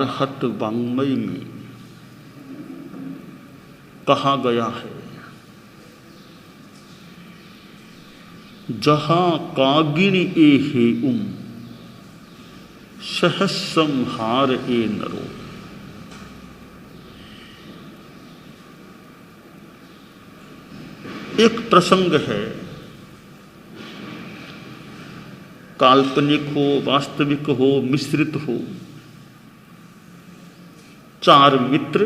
आर्हत वाङ्मय में कहा गया है, जहां कागिनी ए हे सहस्रंहार ए नरो। एक प्रसंग है, काल्पनिक हो, वास्तविक हो, मिश्रित हो। 4 मित्र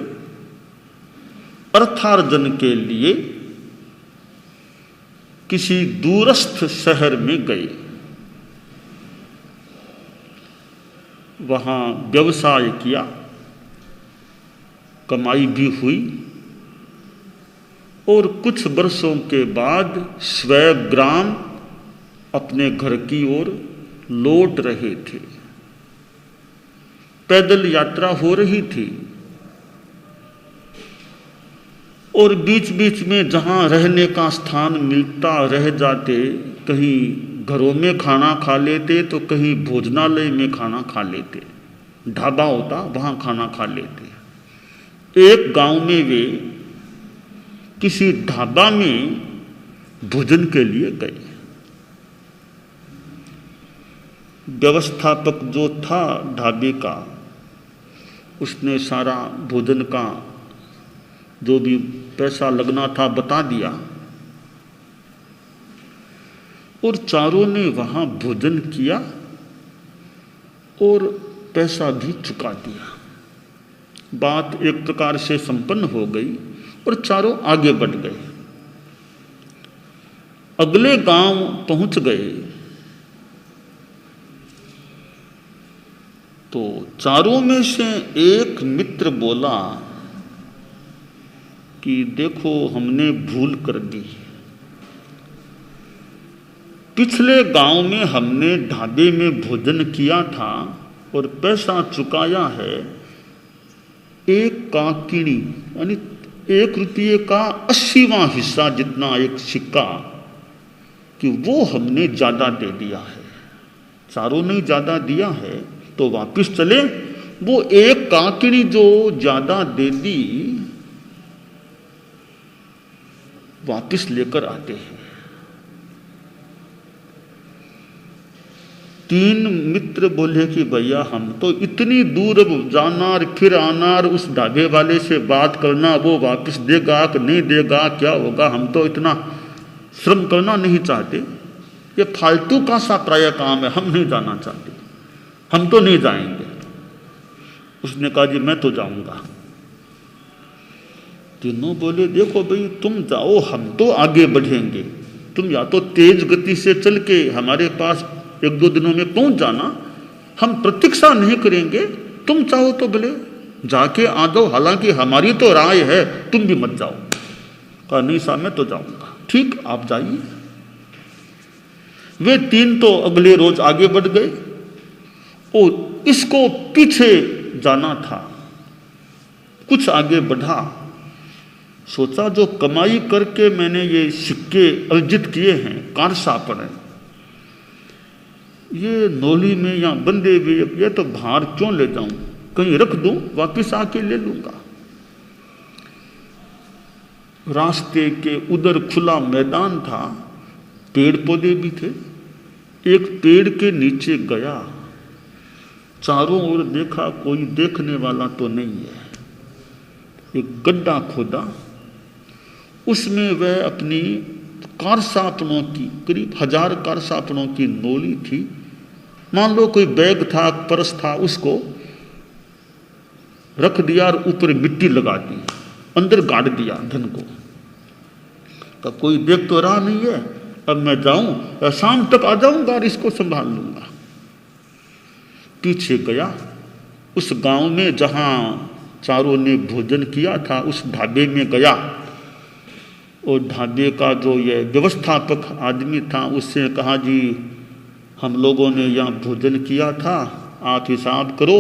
अर्थार्जन के लिए किसी दूरस्थ शहर में गए। वहां व्यवसाय किया, कमाई भी हुई और कुछ वर्षों के बाद स्वग्राम अपने घर की ओर लौट रहे थे। पैदल यात्रा हो रही थी और बीच बीच में जहां रहने का स्थान मिलता रह जाते, कहीं घरों में खाना खा लेते तो कहीं भोजनालय में खाना खा लेते, ढाबा होता वहां खाना खा लेते। एक गांव में वे किसी ढाबा में भोजन के लिए गए। व्यवस्थापक जो था ढाबे का, उसने सारा भोजन का जो भी पैसा लगना था बता दिया और चारों ने वहां भोजन किया और पैसा भी चुका दिया। बात एक प्रकार से संपन्न हो गई और चारों आगे बढ़ गए। अगले गांव पहुंच गए तो चारों में से एक मित्र बोला कि देखो, हमने भूल कर दी। पिछले गांव में हमने ढाबे में भोजन किया था और पैसा चुकाया है 1 काकिनी यानी 1 रुपये का 80वां हिस्सा जितना एक सिक्का, कि वो हमने ज्यादा दे दिया है। चारों ने ज्यादा दिया है तो वापिस चले। वो 1 काकिनी जो ज्यादा दे दी वापिस लेकर आते हैं। 3 मित्र बोले कि भैया, हम तो इतनी दूर जाना फिर आना, उस ढाबे वाले से बात करना, वो वापस देगा कि नहीं देगा, क्या होगा, हम तो इतना श्रम करना नहीं चाहते। ये फालतू का सा प्राय काम है, हम नहीं जाना चाहते, हम तो नहीं जाएंगे। उसने कहा जी मैं तो जाऊंगा। तीनों बोले देखो भाई, तुम जाओ, हम तो आगे बढ़ेंगे। तुम या तो तेज गति से चल के हमारे पास 1-2 दिनों में पहुंच जाना, हम प्रतीक्षा नहीं करेंगे। तुम चाहो तो भले जाके आ जाओ, हालांकि हमारी तो राय है तुम भी मत जाओ। कहा नहीं साहब मैं तो जाऊंगा। ठीक, आप जाइए। वे 3 तो अगले रोज आगे बढ़ गए और इसको पीछे जाना था। कुछ आगे बढ़ा, सोचा जो कमाई करके मैंने ये सिक्के अर्जित किए हैं, कारसापन है, ये नोली में या बंदे हुए, ये तो बाहर क्यों ले जाऊं, कहीं रख दूं, वापिस आके ले लूंगा। रास्ते के उधर खुला मैदान था, पेड़ पौधे भी थे। एक पेड़ के नीचे गया, चारों ओर देखा, कोई देखने वाला तो नहीं है। एक गड्ढा खोदा, उसमें वह अपनी कारसापनों की, करीब 1000 कारसापनों की नोली थी। मान लो कोई बैग था, पर्स था, उसको रख दिया और ऊपर मिट्टी लगा दी, अंदर गाड़ दिया धन को। तब कोई देख तो रहा नहीं है, अब मैं जाऊं, शाम तक आ जाऊंगा और इसको संभाल लूंगा। पीछे गया, उस गांव में जहां चारों ने भोजन किया था, उस ढाबे में गया और ढाबे का जो ये व्यवस्थापक आदमी था, उससे कहा जी हम लोगों ने यहाँ भोजन किया था, आप हिसाब करो,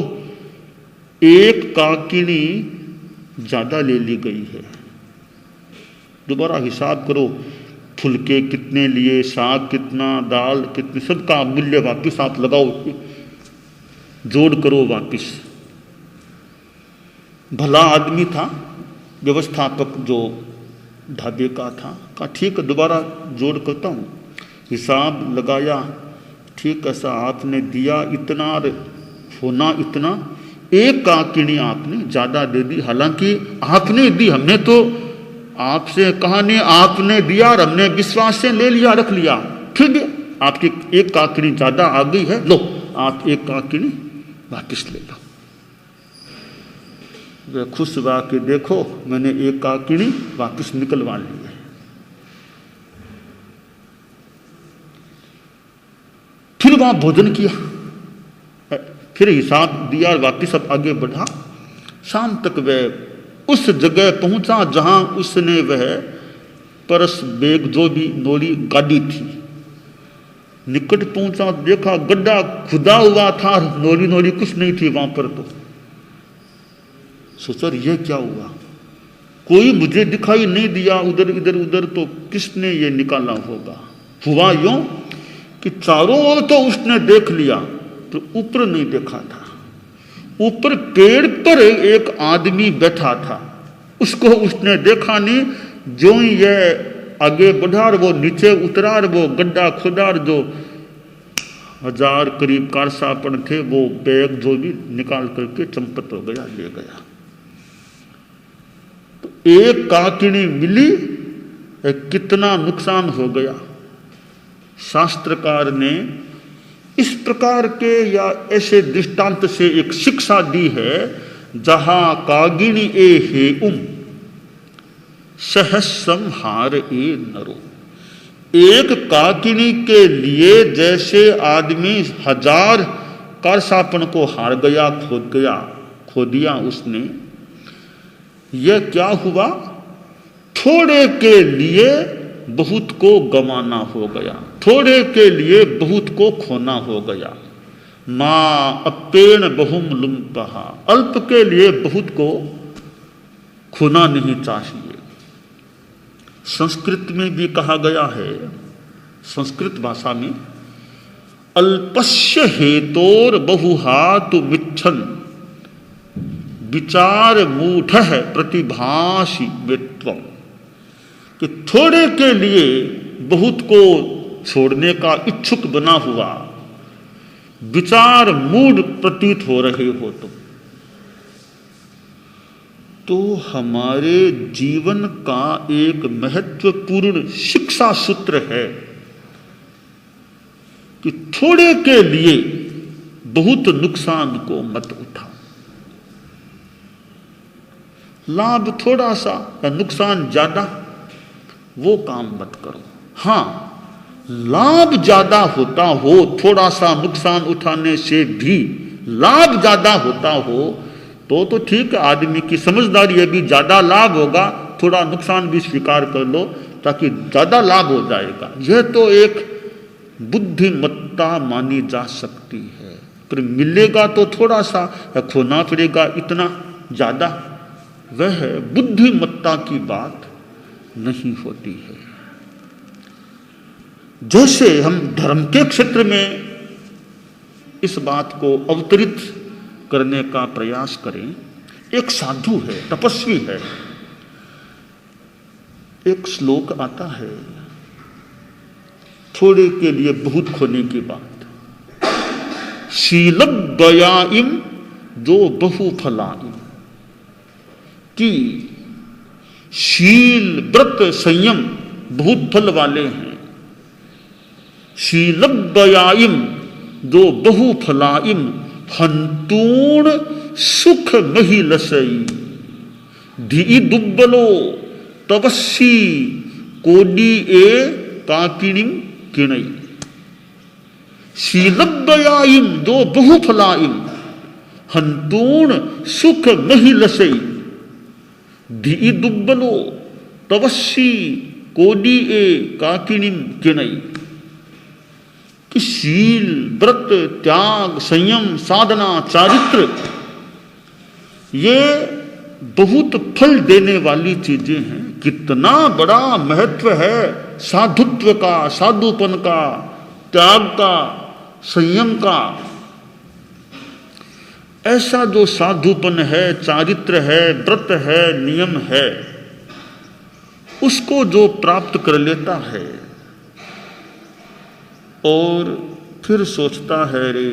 1 काकिनी ज़्यादा ले ली गई है। दोबारा हिसाब करो, फुलके कितने लिए, साग कितना, दाल कितनी, सबका मूल्य वापिस आप लगाओ, जोड़ करो वापिस। भला आदमी था, व्यवस्थापक जो ढाबे का था। कहा ठीक है, दोबारा जोड़ करता हूँ, हिसाब लगाया, ठीक ऐसा आपने दिया इतना, होना इतना, एक काकिनी आपने ज़्यादा दे दी, हालांकि आपने दी, हमने तो आपसे कहा नहीं, आपने दिया और हमने विश्वास से ले लिया, रख लिया, ठीक है आपकी एक काकिनी ज़्यादा आ गई है, लो आप एक काकिनी वापस ले लो। वे खुश हुआ कि देखो मैंने एक काकिनी वापस निकलवा ली है। फिर वहां भोजन किया, फिर हिसाब दिया, वापस अब आगे बढ़ा। शाम तक वह उस जगह पहुंचा जहां उसने वह परस बेग जो भी नोली गाड़ी थी, निकट पहुंचा, देखा गड्ढा खुदा हुआ था, नोली नोली कुछ नहीं थी वहां पर। तो सोचा ये क्या हुआ, कोई मुझे दिखाई नहीं दिया, उधर इधर उधर, तो किसने ये निकाला होगा। हुआ यूं कि चारों ओर तो उसने देख लिया, तो ऊपर नहीं देखा था। ऊपर पेड़ पर एक आदमी बैठा था, उसको उसने देखा नहीं। जो ही ये आगे बढ़ा और वो नीचे उतरा और वो गड्ढा खुदा और जो 1000 करीब कारसापन थे वो बैग जो भी निकाल करके चंपत हो गया, ले गया। तो एक काकिनी मिली, कितना नुकसान हो गया। शास्त्रकार ने इस प्रकार के या ऐसे दृष्टांत से एक शिक्षा दी है, जहां कागिनी ए हे सहस्रम हार ए नरो। एक काकिनी के लिए जैसे आदमी 1000 कारसापन को हार गया, खो दिया उसने। यह क्या हुआ, थोड़े के लिए बहुत को गंवाना हो गया, थोड़े के लिए बहुत को खोना हो गया। माँ अपेण बहुम लुम्पहा, अल्प के लिए बहुत को खोना नहीं चाहिए। संस्कृत में भी कहा गया है, संस्कृत भाषा में, अल्पस्य हेतोर बहुहातु मिच्छन विचार मूढ़ प्रतिभाषी वेत्वम। कि थोड़े के लिए बहुत को छोड़ने का इच्छुक बना हुआ, विचार मूढ़ प्रतीत हो रहे हो तुम। तो हमारे जीवन का एक महत्वपूर्ण शिक्षा सूत्र है कि थोड़े के लिए बहुत नुकसान को मत उठाओ। लाभ थोड़ा सा या नुकसान ज्यादा, वो काम मत करो। हां, लाभ ज्यादा होता हो, थोड़ा सा नुकसान उठाने से भी लाभ ज्यादा होता हो तो ठीक है, आदमी की समझदारी है भी ज्यादा लाभ होगा, थोड़ा नुकसान भी स्वीकार कर लो ताकि ज्यादा लाभ हो जाएगा। यह तो एक बुद्धिमत्ता मानी जा सकती है। पर मिलेगा तो थोड़ा सा, खोना पड़ेगा इतना ज्यादा, वह बुद्धिमत्ता की बात नहीं होती है। जैसे हम धर्म के क्षेत्र में इस बात को अवतरित करने का प्रयास करें, एक साधु है, तपस्वी है, एक श्लोक आता है थोड़े के लिए बहुत खोने की बात। शीलद्वयाइम जो बहुफलाइम, कि शील व्रत संयम बहुत फल वाले हैं। शीलद्वयाइम जो बहुफलाइम हंतूण सुख महिलसई धी दुब्बलो तपस्वी कोडी ए काकिणीम किणई। शीलद्वयाइम जो बहुफलाइम हंतूण सुख महिलसई धी दुब्बलो तपस्वी कोडी ए काकिणीम किणई। कि शील व्रत त्याग संयम साधना चारित्र ये बहुत फल देने वाली चीजें हैं। कितना बड़ा महत्व है साधुत्व का, साधुपन का, त्याग का, संयम का। ऐसा जो साधुपन है, चारित्र है, व्रत है, नियम है, उसको जो प्राप्त कर लेता है और फिर सोचता है, रे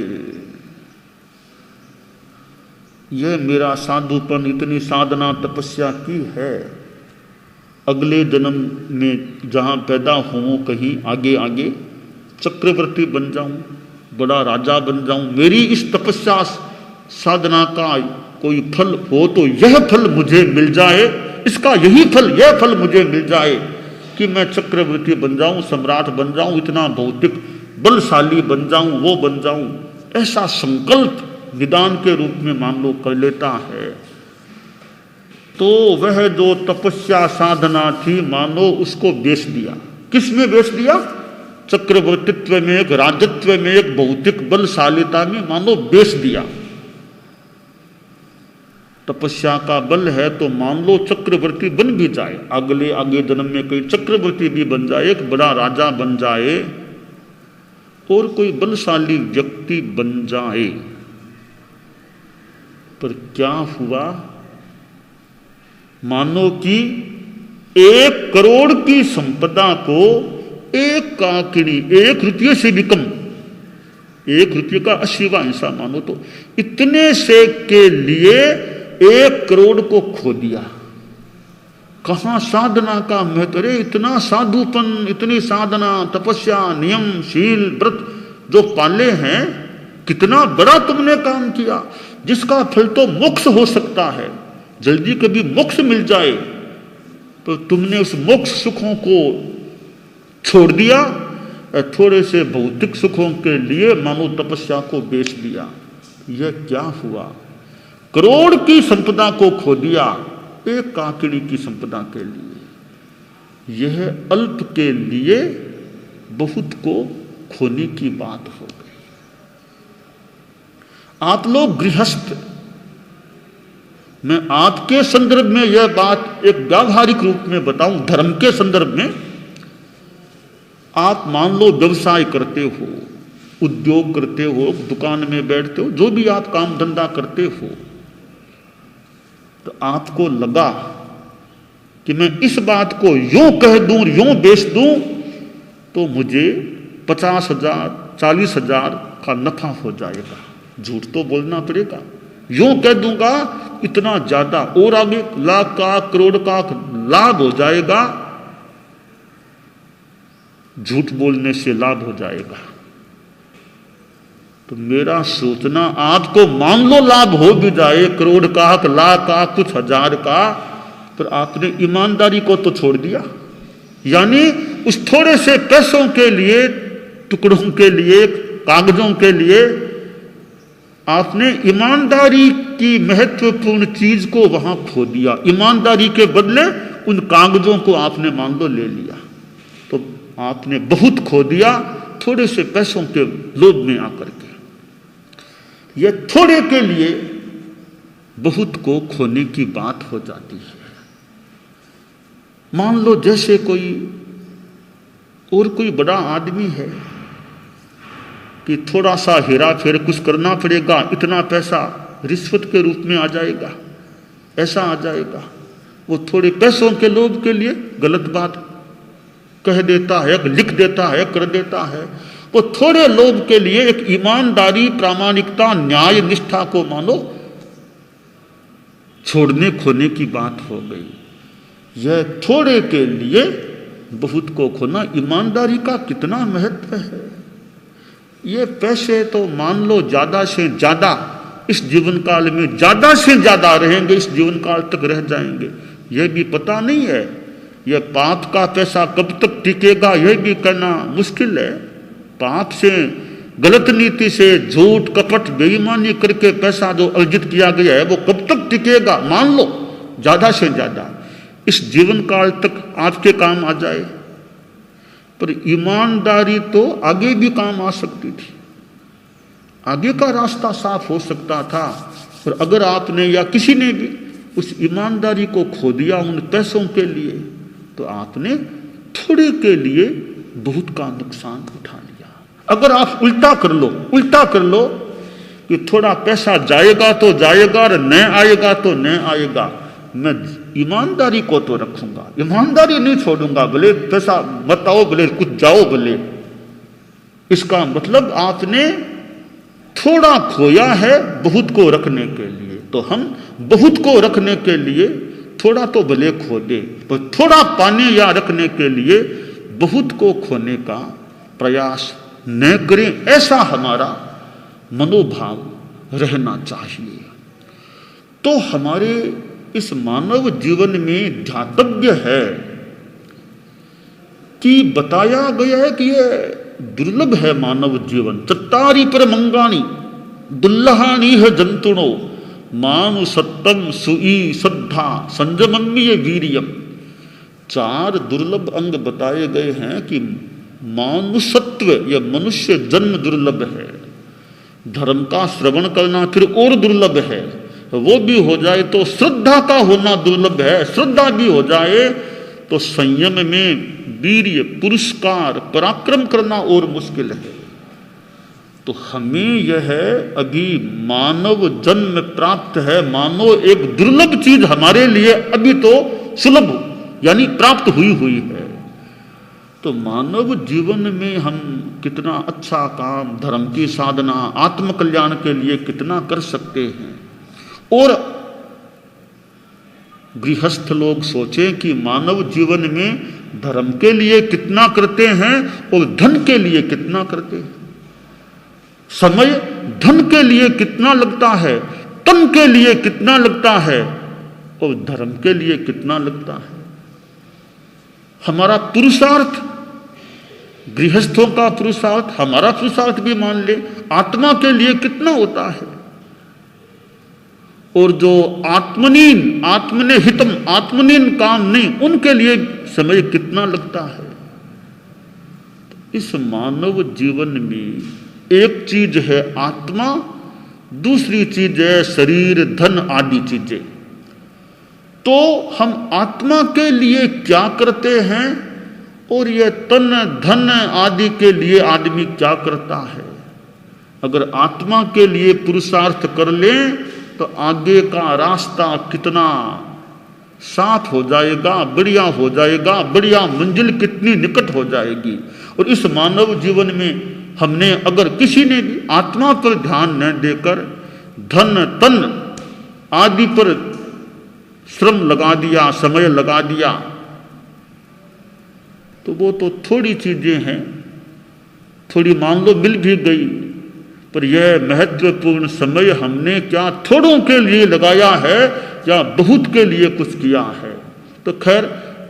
यह मेरा साधुपन, इतनी साधना तपस्या की है, अगले जन्म में जहाँ पैदा हूँ कहीं आगे आगे चक्रवर्ती बन जाऊं, बड़ा राजा बन जाऊं, मेरी इस तपस्या साधना का कोई फल हो तो यह फल मुझे मिल जाए, इसका यही फल, यह फल मुझे मिल जाए कि मैं चक्रवर्ती बन जाऊं, सम्राट बन जाऊं, इतना भौतिक बलशाली बन जाऊं, वो बन जाऊं, ऐसा संकल्प निदान के रूप में मान लो कर लेता है, तो वह जो तपस्या साधना थी मानो उसको बेच दिया। किसमें बेच दिया? चक्रवर्तित्व में, एक राजत्व में, एक भौतिक बलशालिता में मानो बेच दिया। तपस्या का बल है तो मान लो चक्रवर्ती बन भी जाए, आगे जन्म में कोई चक्रवर्ती भी बन जाए, एक बड़ा राजा बन जाए और कोई बलशाली व्यक्ति बन जाए, पर क्या हुआ? मानो कि 1 करोड़ की संपदा को 1 काकड़ी, 1 रुपये से भी कम, 1 रुपये का 80वां हिस्सा मानो तो इतने से के लिए 1 करोड़ को खो दिया। कहां साधना का महत्व रे? इतना साधुपन, इतनी साधना तपस्या नियम शील व्रत जो पाले हैं, कितना बड़ा तुमने काम किया, जिसका फल तो मोक्ष हो सकता है, जल्दी कभी मोक्ष मिल जाए, तो तुमने उस मोक्ष सुखों को छोड़ दिया, थोड़े से भौतिक सुखों के लिए मानो तपस्या को बेच दिया। यह क्या हुआ? करोड़ की संपदा को खो दिया 1 काकड़ी की संपदा के लिए। यह अल्प के लिए बहुत को खोने की बात हो गई। आप लोग गृहस्थ, मैं आपके संदर्भ में यह बात एक व्यावहारिक रूप में बताऊं, धर्म के संदर्भ में, आप मान लो व्यवसाय करते हो, उद्योग करते हो, दुकान में बैठते हो, जो भी आप काम धंधा करते हो, तो आपको लगा कि मैं इस बात को यूं कह दूं, यूं बेच दूं, तो मुझे 50,000 40,000 का नफा हो जाएगा। झूठ तो बोलना पड़ेगा। यूं कह दूंगा इतना ज्यादा, और आगे लाख का करोड़ का लाभ हो जाएगा। झूठ बोलने से लाभ हो जाएगा। तो मेरा सोचना, आपको मान लो लाभ हो भी जाए, करोड़ का, लाख का, कुछ हजार का, पर आपने ईमानदारी को तो छोड़ दिया। यानी उस थोड़े से पैसों के लिए, टुकड़ों के लिए, कागजों के लिए आपने ईमानदारी की महत्वपूर्ण चीज को वहां खो दिया। ईमानदारी के बदले उन कागजों को आपने मान लो ले लिया, तो आपने बहुत खो दिया थोड़े से पैसों के लोभ में आकर के। यह थोड़े के लिए बहुत को खोने की बात हो जाती है। मान लो जैसे कोई और कोई बड़ा आदमी है कि थोड़ा सा हेरा फेर कुछ करना पड़ेगा, इतना पैसा रिश्वत के रूप में आ जाएगा, ऐसा आ जाएगा। वो थोड़े पैसों के लोभ के लिए गलत बात कह देता है, लिख देता है, कर देता है। वो थोड़े लोभ के लिए एक ईमानदारी, प्रामाणिकता, न्याय, निष्ठा को मानो छोड़ने खोने की बात हो गई। यह थोड़े के लिए बहुत को खोना, ईमानदारी का कितना महत्व है। ये पैसे तो मान लो ज्यादा से ज्यादा इस जीवन काल में ज्यादा से ज्यादा रहेंगे, इस जीवन काल तक रह जाएंगे, यह भी पता नहीं है। यह पाप का पैसा कब तक टिकेगा यह भी कहना मुश्किल है। पाप से, गलत नीति से, झूठ कपट बेईमानी करके पैसा जो अर्जित किया गया है वो कब तक टिकेगा? मान लो ज्यादा से ज्यादा इस जीवन काल तक आपके काम आ जाए, पर ईमानदारी तो आगे भी काम आ सकती थी, आगे का रास्ता साफ हो सकता था। पर अगर आपने या किसी ने भी उस ईमानदारी को खो दिया उन पैसों के लिए, तो आपने थोड़े के लिए बहुत का नुकसान उठा लिया। अगर आप उल्टा कर लो कि थोड़ा पैसा जाएगा तो जाएगा और न आएगा तो न आएगा, मैं ईमानदारी को तो रखूंगा, ईमानदारी नहीं छोड़ूंगा, भले पैसा मत आओ, भले कुछ जाओ भले। इसका मतलब आपने थोड़ा खोया है बहुत को रखने के लिए, तो हम बहुत को रखने के लिए थोड़ा तो भले खो दे, पर थोड़ा पाने या रखने के लिए बहुत को खोने का प्रयास न करें, ऐसा हमारा मनोभाव रहना चाहिए। तो हमारे इस मानव जीवन में ध्यातव्य है कि बताया गया है कि यह दुर्लभ है मानव जीवन। चत्तारी पर मंगाणी दुल्लहानी है जंतुणो मानुसत्तम सुई श्रद्धा संजमन्य वीरियम। 4 दुर्लभ अंग बताए गए हैं कि मानुषत्व या मनुष्य जन्म दुर्लभ है, धर्म का श्रवण करना फिर और दुर्लभ है, वो भी हो जाए तो श्रद्धा का होना दुर्लभ है, श्रद्धा भी हो जाए तो संयम में वीर्य पुरस्कार पराक्रम करना और मुश्किल है। तो हमें यह अभी मानव जन्म प्राप्त है, मानो एक दुर्लभ चीज हमारे लिए अभी तो सुलभ यानी प्राप्त हुई है। तो मानव जीवन में हम कितना अच्छा काम, धर्म की साधना, आत्म कल्याण के लिए कितना कर सकते हैं। और गृहस्थ लोग सोचें कि मानव जीवन में धर्म के लिए कितना करते हैं और धन के लिए कितना करते हैं। समय धन के लिए कितना लगता है, तन के लिए कितना लगता है और धर्म के लिए कितना लगता है। हमारा पुरुषार्थ, गृहस्थों का पुरुषार्थ, हमारा पुरुषार्थ भी मान ले, आत्मा के लिए कितना होता है। और जो आत्मनीन, आत्मने हितम, आत्मनीन काम नहीं, उनके लिए समय कितना लगता है। इस मानव जीवन में एक चीज है आत्मा, दूसरी चीज है शरीर, धन आदि चीजें। तो हम आत्मा के लिए क्या करते हैं और यह तन धन आदि के लिए आदमी क्या करता है। अगर आत्मा के लिए पुरुषार्थ कर लें तो आगे का रास्ता कितना साफ हो जाएगा, बढ़िया हो जाएगा, बढ़िया मंजिल कितनी निकट हो जाएगी। और इस मानव जीवन में हमने अगर किसी ने भी आत्मा पर ध्यान न देकर धन तन आदि पर श्रम लगा दिया, समय लगा दिया, तो वो तो थोड़ी चीजें हैं, थोड़ी मान लो मिल भी गई, पर यह महत्वपूर्ण समय हमने क्या थोड़ों के लिए लगाया है या बहुत के लिए कुछ किया है। तो खैर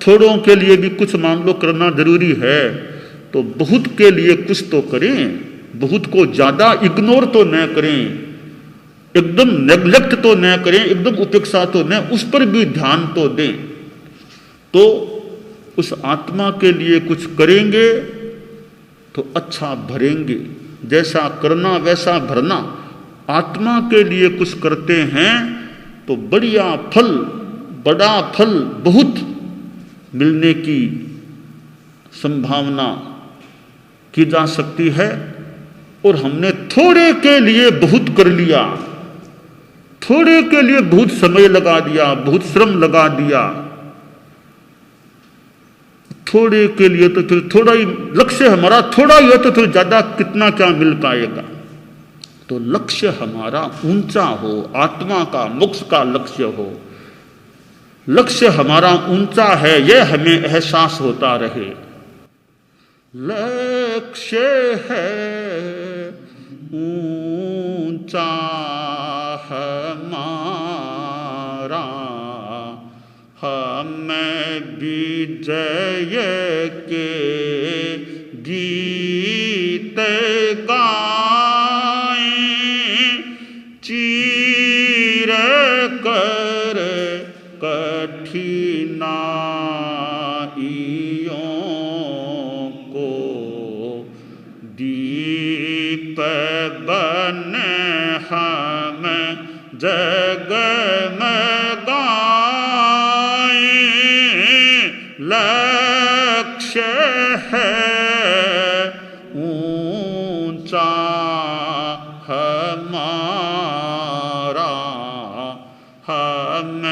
थोड़ों के लिए भी कुछ मान लो करना जरूरी है, तो बहुत के लिए कुछ तो करें, बहुत को ज्यादा इग्नोर तो न करें, एकदम नेग्लेक्ट तो न करें, एकदम उपेक्षा तो न, उस पर भी ध्यान तो दें। तो उस आत्मा के लिए कुछ करेंगे तो अच्छा भरेंगे, जैसा करना वैसा भरना। आत्मा के लिए कुछ करते हैं तो बढ़िया फल, बड़ा फल बहुत मिलने की संभावना की जा सकती है। और हमने थोड़े के लिए बहुत कर लिया, थोड़े के लिए बहुत समय लगा दिया, बहुत श्रम लगा दिया, थोड़े के लिए तो फिर थोड़ा ही लक्ष्य हमारा थोड़ा ही है तो फिर ज्यादा कितना क्या मिल पाएगा। तो लक्ष्य हमारा ऊंचा हो, आत्मा का मोक्ष का लक्ष्य हो, लक्ष्य हमारा ऊंचा है यह हमें एहसास होता रहे। लक्ष्य है ऊंचा हमारा, हमें विजय के गीत गाएं, चीर कर कठिनाइयों को दीप बन हम जगमगाएं। लक्ष्य है ऊंचा हमारा, हम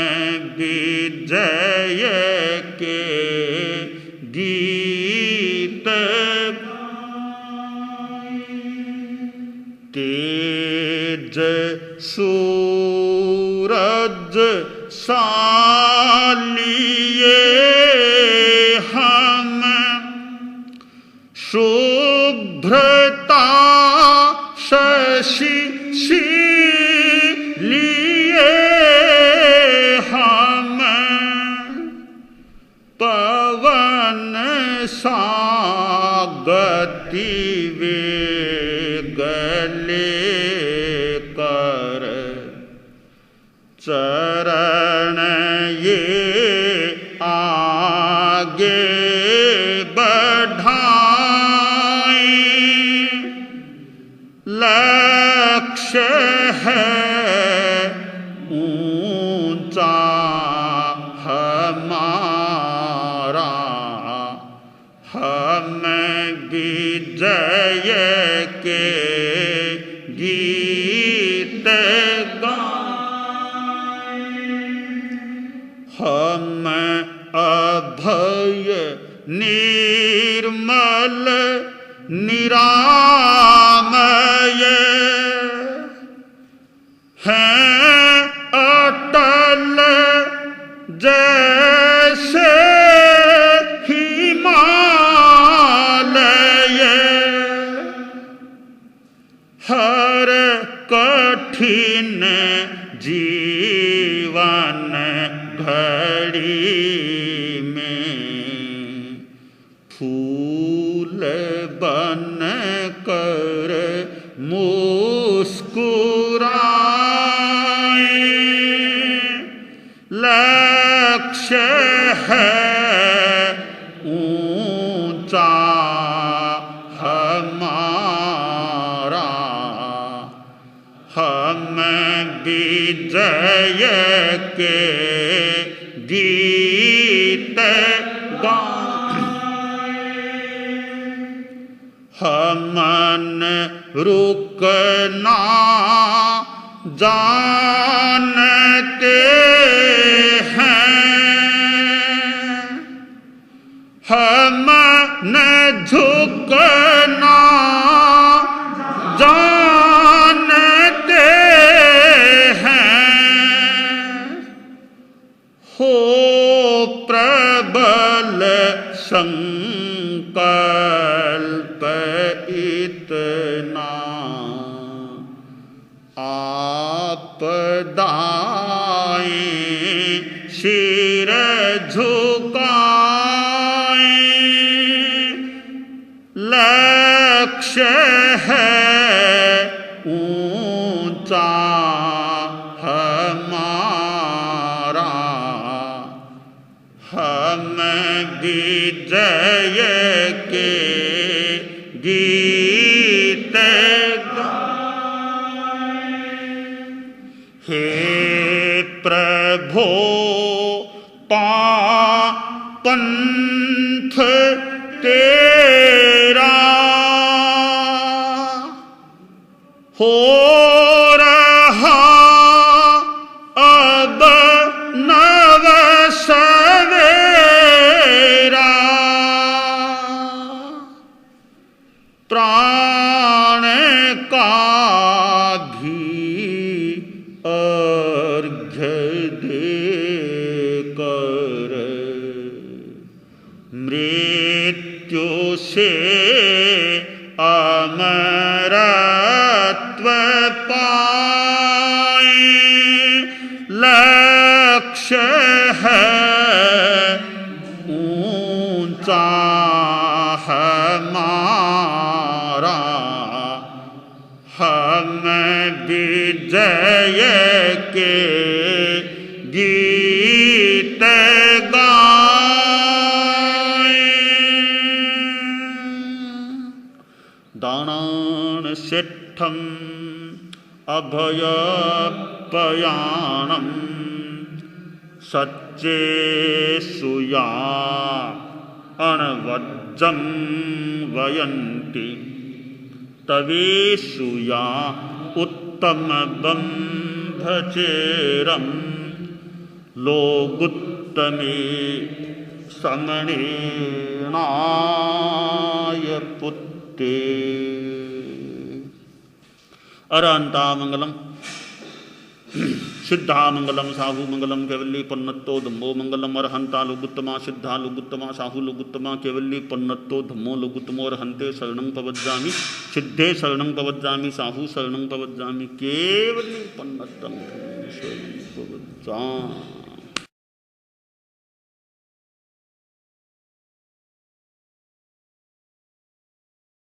विजय के गीत तेज सूरज सालिए हम शुभ्रता शशि लिए हम पवन सागति वेगले कर चरण ये आगे बढ़ाए लक्ष्य है ऊंचा हमारा हम विजय के गीत गाएं हम अभय निर्मल निरामय हैं अटल जैसे हिमालय हर कठिन जीवन घड़ी में फूल बन कर मुस्कुराए लक्ष्य है ऊंचा हमारा हम विजय के गीत हमन रुकना जानते हैं हम न झुकना जानते हैं हो प्रबल संकल्प इतना आपदाएं सिर झुकाएं लक्ष्य है ऊंचा हमारा हम विजय के गीत हे प्रभो पंथ तेरा हो रहा अब नव सवेरा प्राण का अर्घ्य देकर मृत्यु से अमरत्व पाए लक्ष्य है ऊंचा हमारा हम विजय के गीत गाएं दानान सिद्धम अभयपयाणम सच्चे सुया अणवज्जं वयन्ति तवेशुया उत्तम बंधचेरम लोगुत्तमे समणेनाय पुत्ते। अरहंतामंगलम सिद्धामंगलम साहुमंगलम कैवल्य पन्नतो धम्मो मंगलम अरहंता लोगुत्तमा सिद्धा लोगुत्तमा साहु लोगुत्तमा कैवल्य पन्नतो धम्मो लोगुत्तमो अरहंते शरणं पवज्जामि सिद्धे शरणं पवज्जामि साहु शरणं पवज्जामि कैवल्य पन्नतं शरणं पवज्जामि।